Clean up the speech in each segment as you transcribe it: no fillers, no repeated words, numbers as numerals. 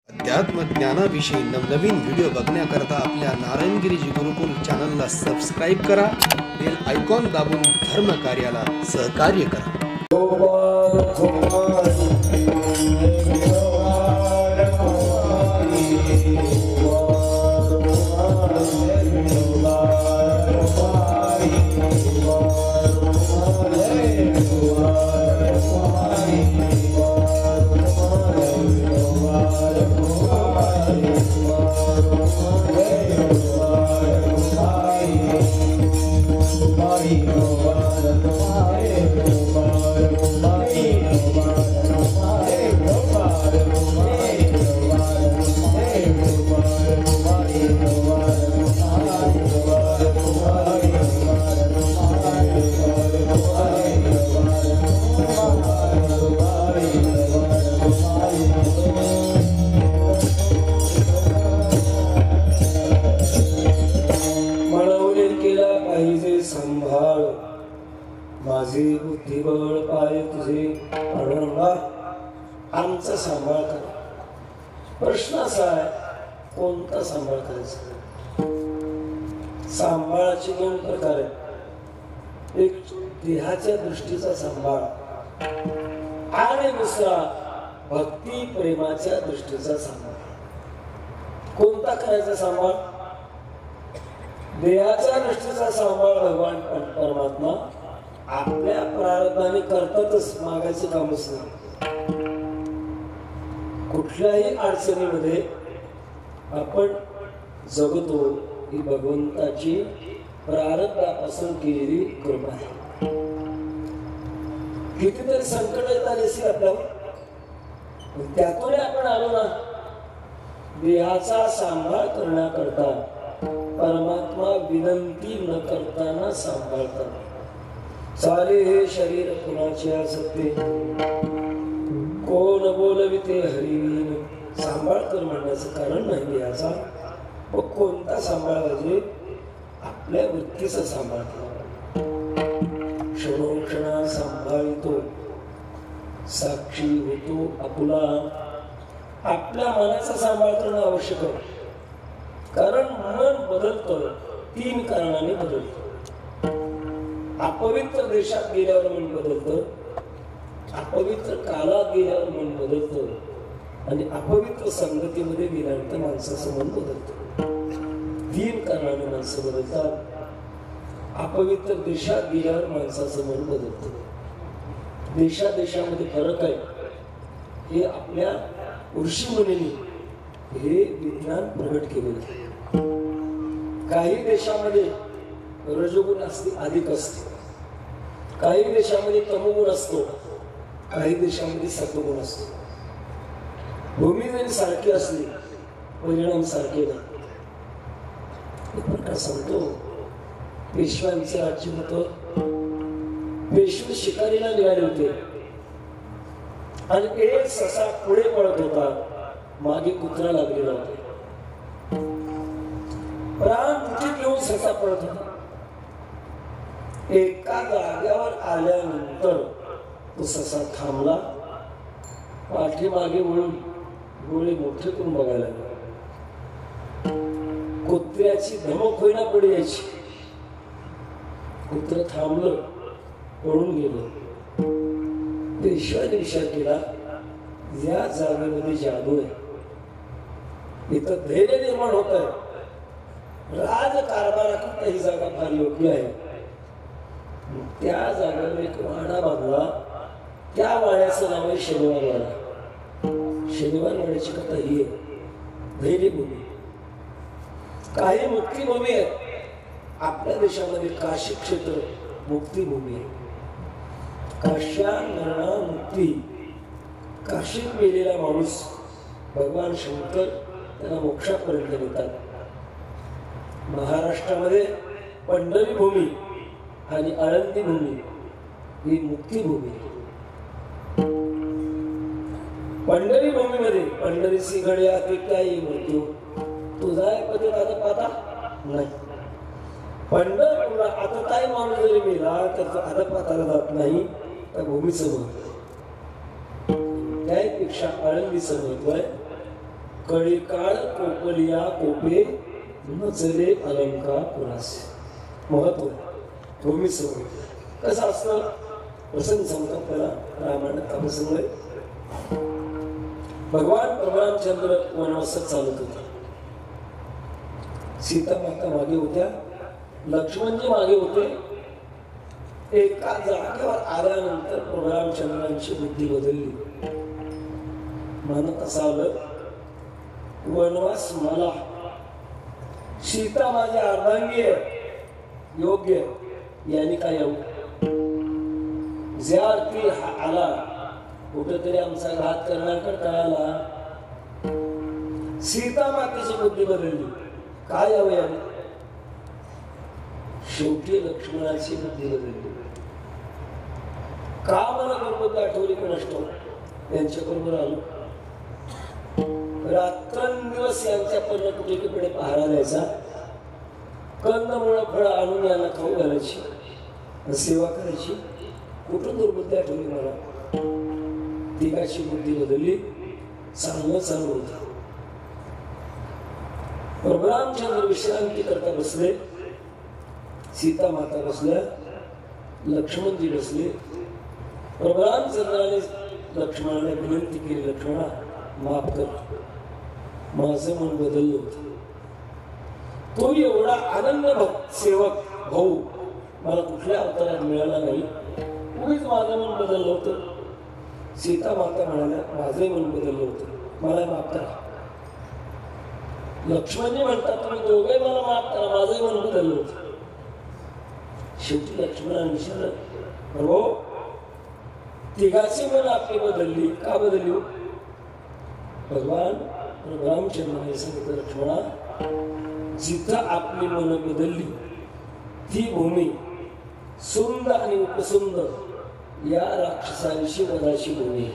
अध्यात्म ज्ञानाविषयी नवनवीन व्हिडिओ बघण्याकरता आपल्या नारायणगिरीजी गुरुकुल चॅनलला सबस्क्राईब करा, बेल आयकॉन दाबून धर्म कार्याला सहकार्य करा. माझे बुद्धिबळ पाय तुझे अडंगा आमचा सांभाळ करा. प्रश्न असा आहे, कोणता सांभाळ करायचा? सांभाळाचे दोन प्रकार आहेत. एक देहाच्या दृष्टीचा सांभाळ आणि दुसरा भक्ती प्रेमाच्या दृष्टीचा सांभाळ. कोणता करायचा सांभाळ? देहाच्या दृष्टीचा सांभाळ भगवान परमात्मा आपल्या प्रारब्धाने करतातच, मागायचं कामच नाही. कुठल्याही अडचणीमध्ये आपण जगतो ही भगवंताची प्रारब्धापासून केलेली कृपा आहे. कितीतरी संकट येत आली असेल आपल्यावर, त्यातून आपण आलो ना. देहाचा सांभाळ करण्याकरता परमात्मा विनंती न करताना सांभाळतात. चाले हे शरीर कुणाचे असते, कोण बोलविते हरिवीन. सांभाळ कर म्हणण्याचं कारण नाही याचा. मग कोणता सांभाळ पाहिजे? आपल्या वृत्तीचा सांभाळ. क्षणोक्षणा सांभाळतो, साक्षी होतो आपुला. आपल्या मनाचा सांभाळ करणं आवश्यक आहे. कारण मन बदलतं, तीन कारणाने बदलतं. अपवित्र देशात गेल्यावर मन बदलतं, अपवित्र कालात गेल्यावर मन बदलतं आणि अपवित्र संगतीमध्ये गेल्यानंतर माणसाचं मन बदलतं. तीन कारणाने माणसं बदलतात. अपवित्र देशात गेल्यावर माणसाचं मन बदलतं. देशादेशामध्ये फरक आहे, हे आपल्या ऋषीमुनींनी हे विज्ञान प्रगट केलेलं आहे. काही देशामध्ये रजोगुण असते, अधिक असते. काही देशामध्ये तमोगुण असतो, काही देशामध्ये सत्वगुण असतो. भूमी जरी सारखी असली, परिणाम सारखे नाही. प्रकार सांगतो, पेशव्यांचे राज्य होतं. पेशवे शिकारीला निघाले होते आणि एक ससा पुढे पळत होता, मागे कुत्रा लागलेला होता. प्राण मुठीत घेऊन ससा पळत होता. एका जाग्यावर आल्यानंतर तो ससा थांबला, पाठीमागे वळून डोळे मोठे करून बघायला लागला. कुत्र्याची धमक होईना पुढे यायची. कुत्र थांबलं, पळून गेलं. पेशव्याने विचार केला, या जागेमध्ये जादू आहे, इथं धैर्य निर्माण होत आहे. राजकारभाराकरता ही जागा फार योग्य आहे. त्या जागेवर एक वाडा बांधला. त्या वाड्याचं नाव आहे शनिवार वाडा. शनिवार वाड्याची कथा ही आहे, धैर्यभूमी. काही मुक्तीभूमी आहेत. आपल्या देशामध्ये काशी क्षेत्र मुक्तीभूमी आहे. काश्या मरणा मुक्ती. काशीत गेलेला माणूस भगवान शंकर त्यांना मोक्षापर्यंत नेतात. महाराष्ट्रामध्ये पंढरी भूमी आणि आळंदी भूमी ही मुक्तीभूमी. पंढरी भूमीमध्ये पंढरी सिंहड्या ते काही मृत्यू तुझा पद्धत आता पाहता नाही. पंढरपूरला आता काय माणूस जरी मेला तर तो अधपाताला जात नाही, त्या भूमीचं महत्व. त्यापेक्षा आळंदीचं महत्व आहे. कळी काळ कोपलिया कोपे नचले अलंकार पुरासे. महत्व तुम्ही सवय कसं असतं. प्रसंग सांगतो त्याला रामायणात का प्रसंग आहे. भगवान रामचंद्र वनवासात चालत होते. सीता माता मागे होत्या, लक्ष्मणजी मागे होते. एका जागेवर आल्यानंतर प्रभू रामचंद्रांची बुद्धी बदलली. म्हणत असं आलं, वनवास मला, सीता माझ्या अर्धांगी आहे, योग्य यांनी काय येऊ. ज्या अर्थी हा आला कुठेतरी आमचा घात करण्याकरता आला. सीता मातेची बुद्धी बदलली. काय यावं याने. शेवटी लक्ष्मणाची बुद्धी बदलली. का मला दुर्बुद्धी आठवली पण असतो. त्यांच्या बरोबर आलो. रात्रंदिवस यांच्या पर्णकुटीकडे पहारा द्यायचा. कंदमुळं फळं आणून यांना खाऊ घालायची, सेवा करायची. कुठून दुर्बुद्धी आठवली मला. तिघाची बुद्धी बदलली. चांगलं चालू होत. प्रभू रामचंद्र विश्रांती करता बसले. सीता माता बसल्या, लक्ष्मणजी बसले. प्रभू रामचंद्राने लक्ष्मणाने विनंती केली, लक्ष्मणा माफ कर, माझं मन बदललं होतं. तो एवढा आनंद सेवक भाऊ मला कुठल्या अवतारात मिळाला नाही. उगीच माझं मन बदललं होतं. सीता माता म्हणाल्या, माझंही मन बदललं होतं, मला माफ करा. लक्ष्मणजी म्हणतात, तुम्ही दोघे मला माफ करा, माझंही मन बदललं होतं. शेवटी लक्ष्मणाने विचारलं, प्रभो तिघाची मन आपली बदलली, का बदलली. भगवान रामचंद्राने सांगितलं, लक्ष्मणा जिथं आपली मन बदलली ती भूमी सुंद आणि उपसुंद या राक्षसांची वधाची भूमी.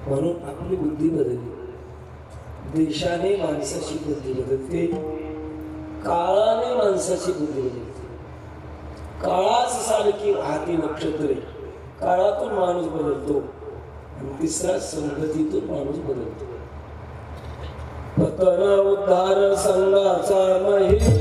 म्हणून आपली बुद्धी बदलली. देशाने माणसाची बुद्धी बदलते, काळाने माणसाची बुद्धी बदलते. काळाच सारखी वाहती नक्षत्रे. काळातून माणूस बदलतो आणि तिसरा संगतीतून माणूस बदलतो. पतन उद्धार संघाचा महिमा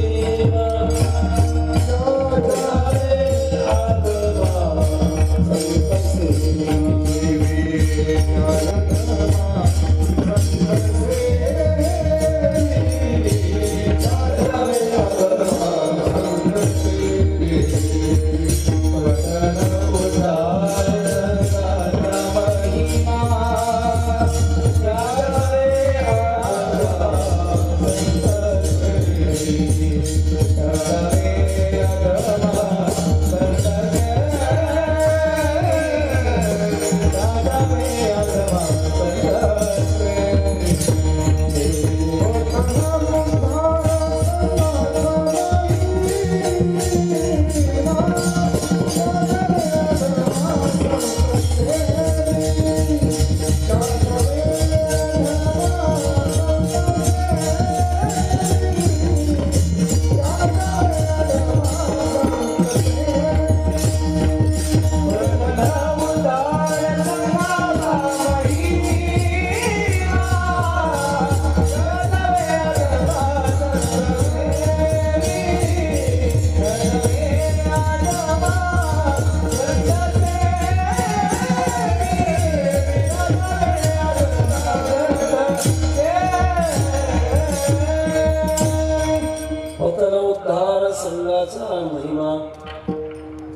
महिमा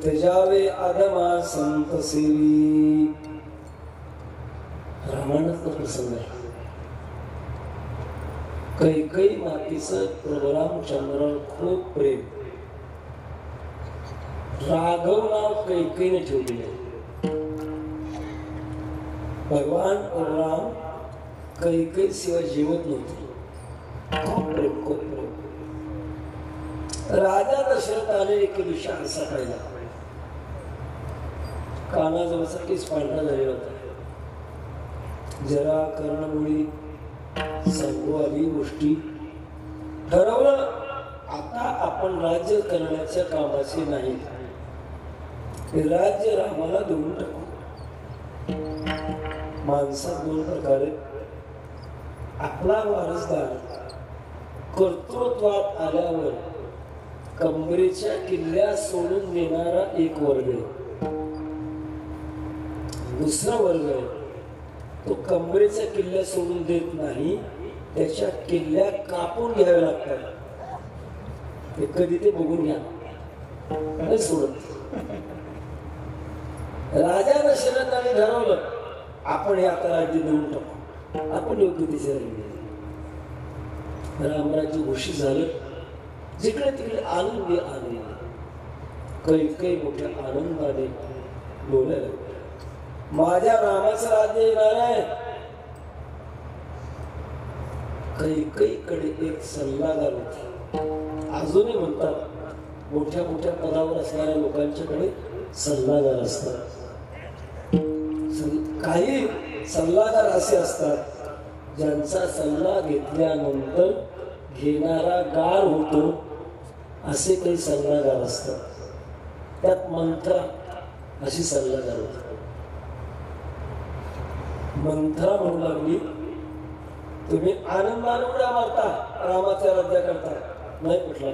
तेजावे आदमा संत सेवी. रामायणातला प्रसंग आहे. कैकई मातीचं प्रभू रामचंद्रावर खूप प्रेम. राघव नाव कैकईने ठेवलेलं आहे. भगवान राम कैकई शिवाय जेवत नव्हते. खूप प्रेम, खूप प्रेम. राजा दशरथाने एक दिवशी आरसा पाहिला. कानाजवळचा केस पांढरा झालेला होता. जरा कर्णमुळी सांगू आली गोष्टी. ठरवलं आता आपण राज्य करण्याच्या कामाचे नाही, राज्य रामाला देऊन टाकू. माणसात दोन प्रकारे, आपला वारसदार कर्तृत्वात आल्यावर कंबरेच्या किल्ल्या सोडून देणारा एक वर्ग आहे. दुसरा वर्ग आहे तो कंबरेच्या किल्ल्या सोडून देत नाही, त्याच्या किल्ल्या कापून घ्याव्या लागतात. ते कधी ते बघून घ्या, नाही सोडत. राजा दशरथाने ठरवलं आपण हे आता राज्य देऊन टाकू, आपण योग्य दिशा रामराज्य घोषित झालं. जिकडे तिकडे आनंदी आनंद, काही मोठ्या आनंदाने बोलायला माझ्या रामाचं राज्य येणार आहे. कैकेयीकडे एक सल्लागार होता. अजूनही म्हणतात मोठ्या मोठ्या पदावर असणाऱ्या लोकांच्याकडे सल्लागार असतात. काही सल्लागार असे असतात ज्यांचा सल्ला घेतल्यानंतर घेणारा गार होतो. असे काही सल्लागार असतात. त्यात मंत्रा अशी सल्लागार होती. मंत्रा म्हणू लागली तुम्ही आनंदाने उड्या मारता रामाच्या राज्या करता. नाही कुठला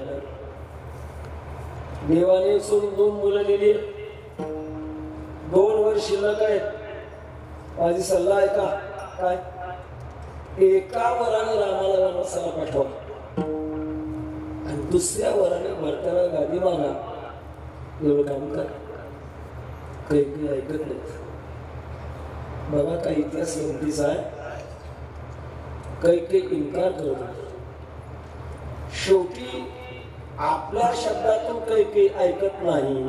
देवाने सोडून 2 मुलं दिली, 2 वर्ष शिल्लक आहेत. माझी सल्ला आहे का काय? एका वराने रामाला वनवासाला पाठवा आणि दुसऱ्या वराने भरताना गादी मारा. एवढं काम कर. काही ऐकत नाही. बघा काही इतिहास गमतीचा आहे. काही इन्कार करतो. शेवटी आपल्या शब्दातून काही ऐकत नाही.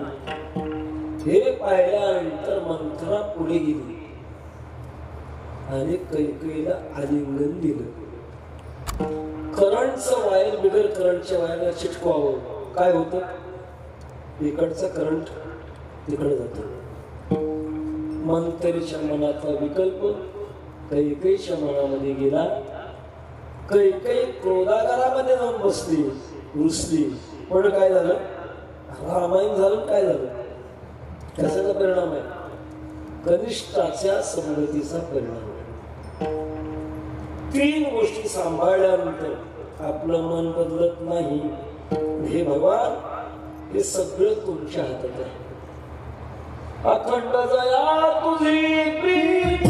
हे पाहिल्यानंतर मंत्रा पुढे गेली आणि कैकेयीला आलिंगन दिलं. करंटचं वायर बिगर करंटच्या वायरला चिटकवावं. काय होतं? इकडचं करंट तिकडे जातो. मंत्रीच्या मनाचा विकल्प कैकेयीच्या मनामध्ये गेला. कैकेयी क्रोधागारामध्ये जाऊन बसली, रुसली. पण काय झालं? रामायण झालं. काय झालं? कशाचा परिणाम आहे? कनिष्ठाच्या संगतीचा परिणाम. 3 गोष्टी सांभाळल्यानंतर आपलं मन बदलत नाही. हे भगवान, हे सगळं तुमच्या हातात आहे. अखंड जया तुझी प्रीती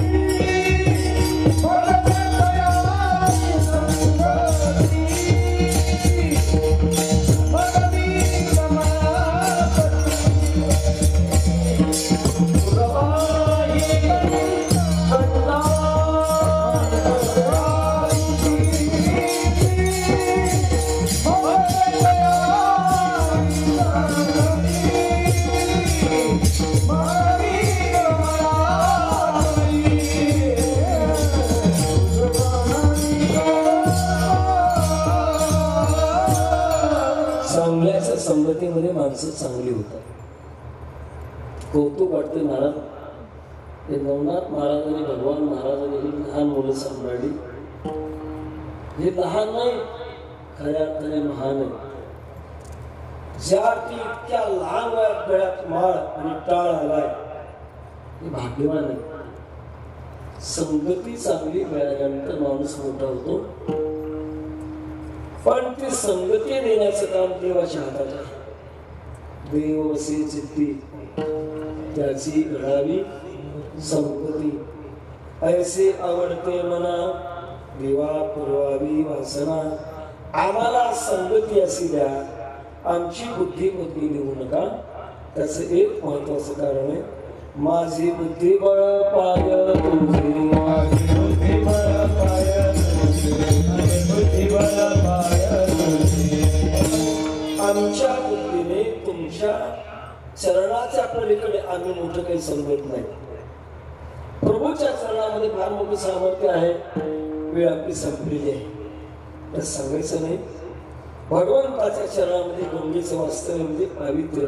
संगतीमध्ये माणसं चांगली होतात. कौतुक वाटते. महाराज हे नवनाथ महाराजांनी भगवान महाराजांनी ही लहान मुलं सांभाळली. हे लहान नाही, खऱ्या अर्थाने महान आहे. ज्या अर्थी इतक्या लहान वयात गळ्यात माळ आणि टाळ आलाय हे भाग्यवान आहे. संगती चांगली मिळाल्यानंतर माणूस मोठा होतो. पण ती संगती देण्याचं काम देवाच्या हातात आहे. देव असे चित्ती त्याची घडावी संगती. ऐसे आवडते मना देवा पुरवावी वासना. आम्हाला संगती अशी द्या, आमची बुद्धी देऊ नका. त्याचं एक महत्वाचं कारण आहे. माझी बुद्धी बळ पाय तुझी, माझी बुद्धी बळ पाय तुझी, बुद्धी बळ पाय तुझी. आमच्या बुद्धीने तुमच्या चरणाच्या पलीकडे आम्ही मोठं काही समजत नाही. प्रभूच्या चरणामध्ये फार मोठं सामर्थ्य आहे. वेळ आपली संपलेली आहे, तर सांगायचं नाही. भगवंताच्या चरणामध्ये गंगेचं वास्तव्य म्हणजे पावित्र्य.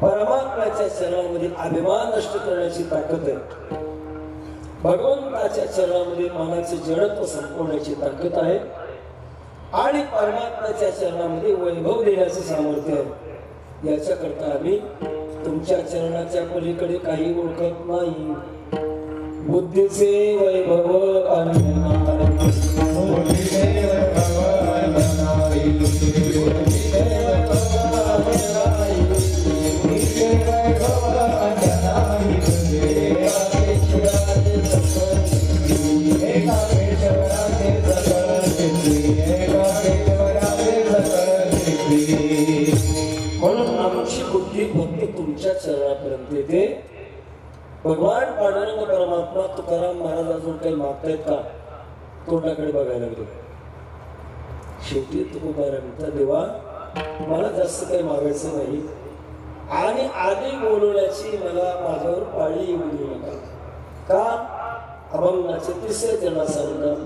परमात्म्याच्या चरणामध्ये अभिमान नष्ट करण्याची ताकद आहे. भगवंताच्या चरणामध्ये मानाचे जडत्व संपवण्याची ताकद आहे. आणि परमात्म्याच्या चरणामध्ये वैभव देण्याचे सामर्थ्य आहे. याच्याकरता आम्ही तुमच्या चरणाच्या पलीकडे काही ओळखत नाही. बुद्धीचे वैभव अन्यनारी बुद्धीचे वैभव अन्यनारी बुद्धीचे वैभव अन्यनारी बुद्धीचे वैभव अन्यनारी एकापेश्वराचे सकळ सिद्धी एकापेश्वराचे सकळ सिद्धी एकापेश्वराचे सकळ सिद्धी म्हणून आमची बुद्धी फक्त तुमच्या चरणापर्यंत येते. भगवान पांडुरंग परमात्मा तुकाराम महाराज अजून काही मागतायत का तोंडाकडे बघायला लागले. शेवटी तुकोबारा म्हणता देवा मला जास्त काही मागायचं नाही आणि आधी बोलवण्याची मला माझ्यावर पाळी येऊ देऊ नका. का अभंगाचे तिसरे जण सांगतात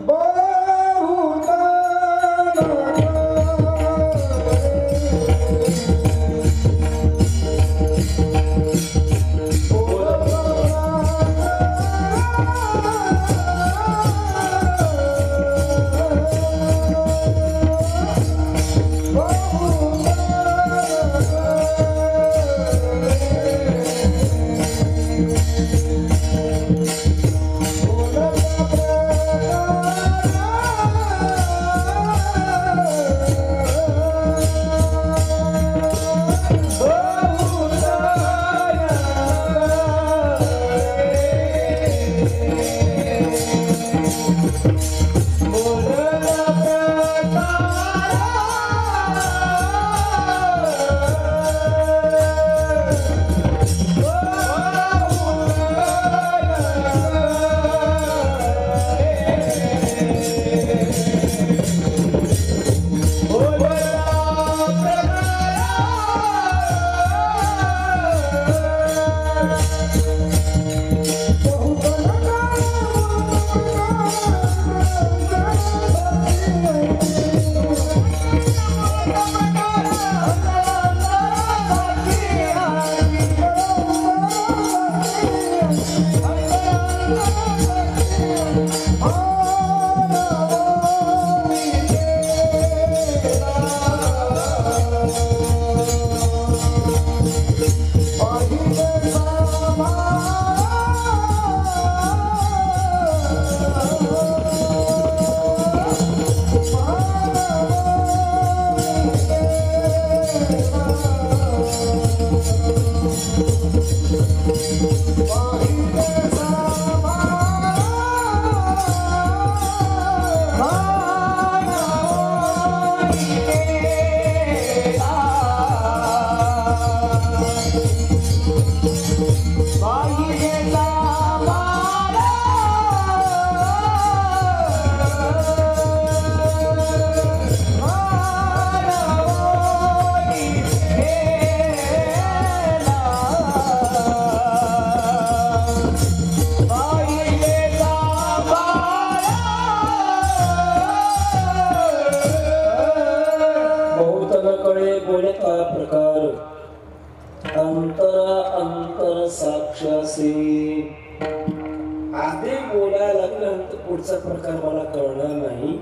आधी बोलायला लागल्यानंतर पुढचा प्रकार मला कळणार नाही.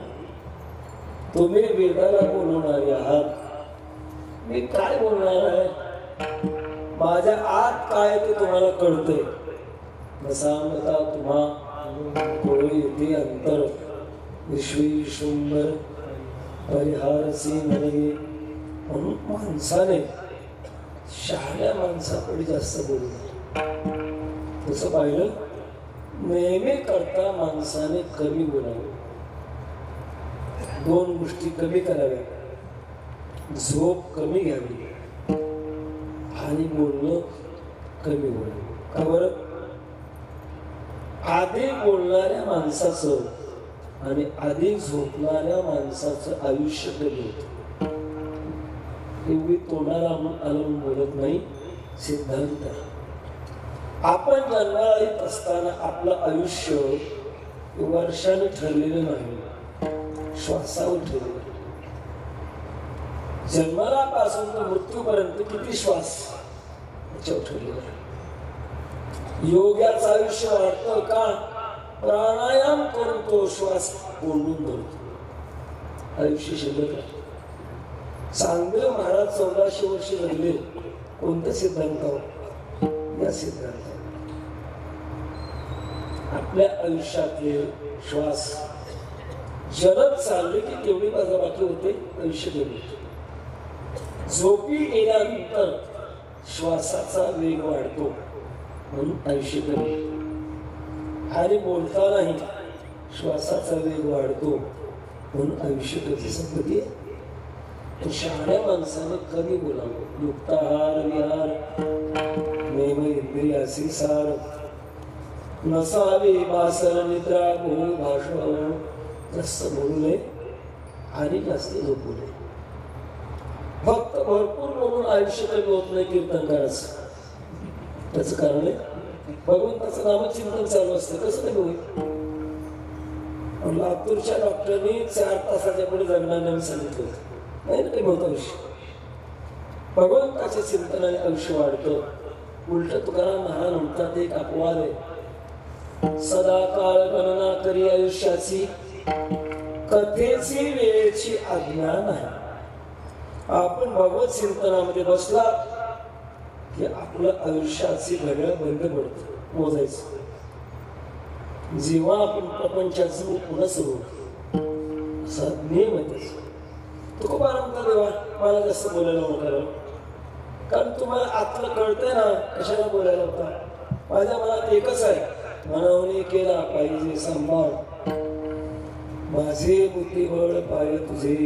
तुम्ही वेदाला बोलवणारे आहात, मी काय बोलणार आहे? माझ्या आत काय ते तुम्हाला कळतंय. नसामता तुम्हा कोळी येते अंतर विश्वेशुंबर परिहारसी नये. म्हणून माणसाने शहाण्या माणसाकडे जास्त बोलू नये. तसं पाहिलं नेहमी करता माणसाने कमी बोलावे. दोन गोष्टी कमी कराव्या, झोप कमी घ्यावी आणि बोलणं कमी बोलावे. का बरं? आधी बोलणाऱ्या माणसाचं आणि आधी झोपणाऱ्या माणसाचं आयुष्य कमी होतं. एवढी तोंडाला आलं बोलत नाही. सिद्धांत आपण जन्माला येत असताना आपलं आयुष्य वर्षाने ठरलेलं नाही, श्वासावर ठरलेलं. जन्मापासून तर मृत्यूपर्यंत किती श्वास याच्यावर ठरलेलं आहे. योग्याचं आयुष्य वाढतं का? प्राणायाम करून तो श्वास कोंडून धरतो. आयुष्य शिल्लक आहे. चांगले महाराज 1400 वर्ष जगले. कोणत्या सिद्धांतावर? या सिद्धांतावर. आपल्या आयुष्यातले श्वास जलद चालले की तेवढी माझा बाकी होते, आयुष्य गेले. झोपी गेल्यानंतर श्वासाचा वेग वाढतो म्हणून आयुष्य गेले. आणि बोलतानाही श्वासाचा वेग वाढतो म्हणून आयुष्य कधी संपत्ती. तो शहाण्या माणसाने कमी बोलावं. युक्ताहार विहार नेम इंद्रियासी सार नसावे बासर निद्रा बोल भाषण. जास्त बोलू नये आणि जास्त झोपू नये. फक्त भरपूर म्हणून आयुष्य कमी होत नाही कीर्तनकाराचं. त्याचं कारण आहे भगवंताचं नामचिंतन चालू असतं. कसं कमी होईल? लातूरच्या डॉक्टरनी 4 तासाच्या पुढे जगण्याने सांगितलं होतं. नाही ना कमी होतं आयुष्य. भगवंताच्या चिंतनाने आयुष्य वाढतं. उलट तुकाराम महाराज म्हणतात एक अपवाद आहे. सदा काळ गणना करी आयुष्याची कथेची वेळेची आज्ञा नाही. आपण भगवत चिंतनामध्ये बसला की आपलं आयुष्याची घड्याळ बंद पडतं मोजायचं. जेव्हा आपण प्रपंचाचं पुन्हा सुरू असा नियम आहे. तुकोबाराम का देवा मला जास्त बोलायला नका, कारण तुम्हाला आतलं कळतंय ना कशाला बोलायला होता. माझ्या मनात एकच आहे, मनावने केला पाहिजे सांभाळ, माझे बुद्धिबळ पाय तुझे.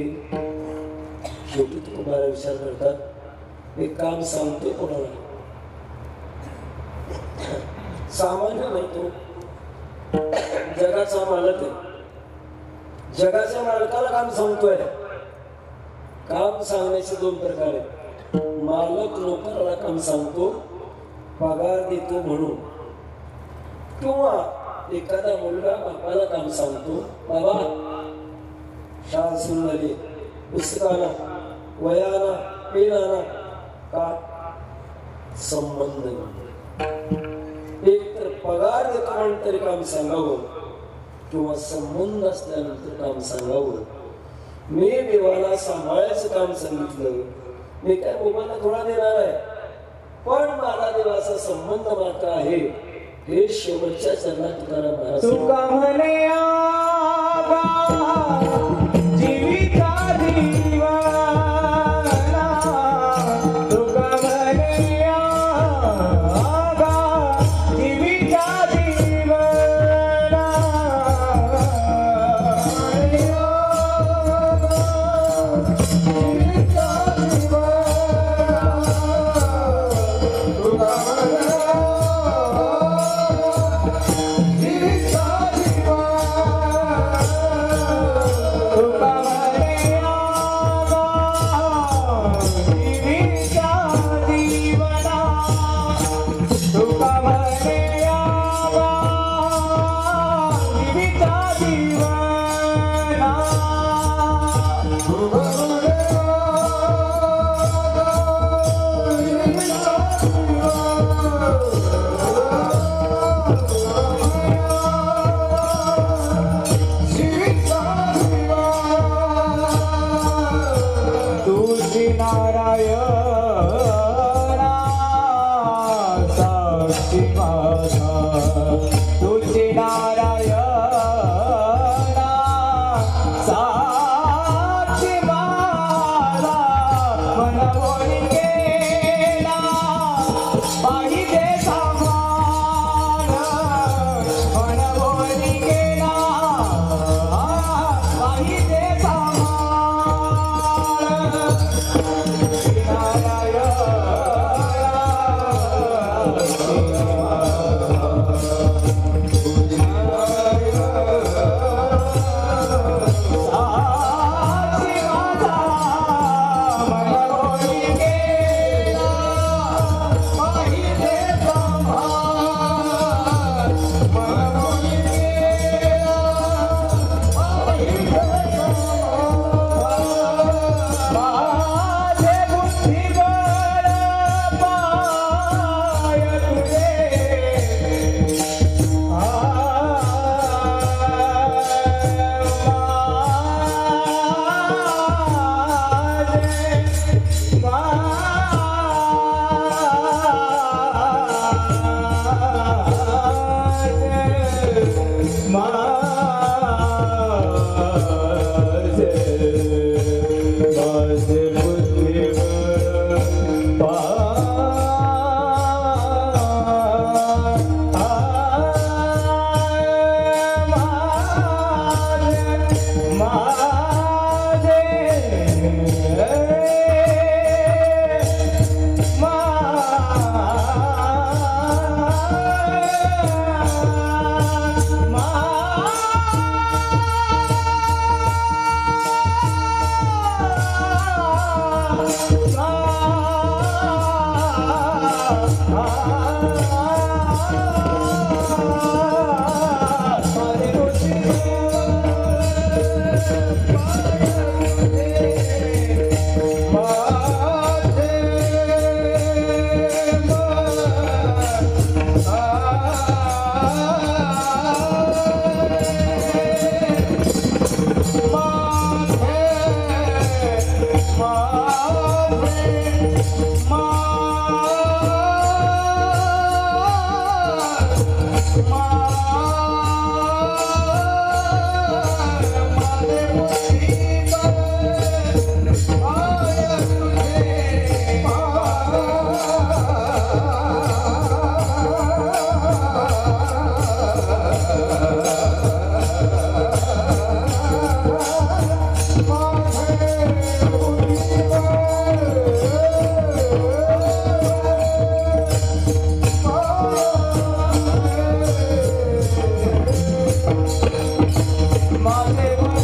शेवटी तुकोबारा विचार करतात एक काम सांगतोय कोणाला, सामान्य म्हणतो जगाचा मालक आहे. जगाच्या मालकाला काम सांगतोय. काम सांगण्याचे 2 प्रकार आहेत. मालक नोकराला काम सांगतो, पगार देतो म्हणून. किंवा एखादा मुलगा बापाला काम सांगतो, बाबा शाळा सुरू झाली, पुस्तकाला वयाला पेनाला का संबंध. एक तर पगार देतो म्हणून तरी काम सांगावं किंवा संबंध असल्यानंतर काम सांगावं. मी देवाला सांभाळायचं काम सांगितलं. मी काय मोबाईलला थोडा देणार आहे, पण मला देवाचा संबंध मात्र आहे हे शेवटच्या चरणात तुकाराम महाराज. तुका म्हणे आगा जीविता दिवाना, तुका म्हणे आगा जीविता दिवाना. जीविता दिवाना, तुका म्हणे जीविता दिवाना. Mother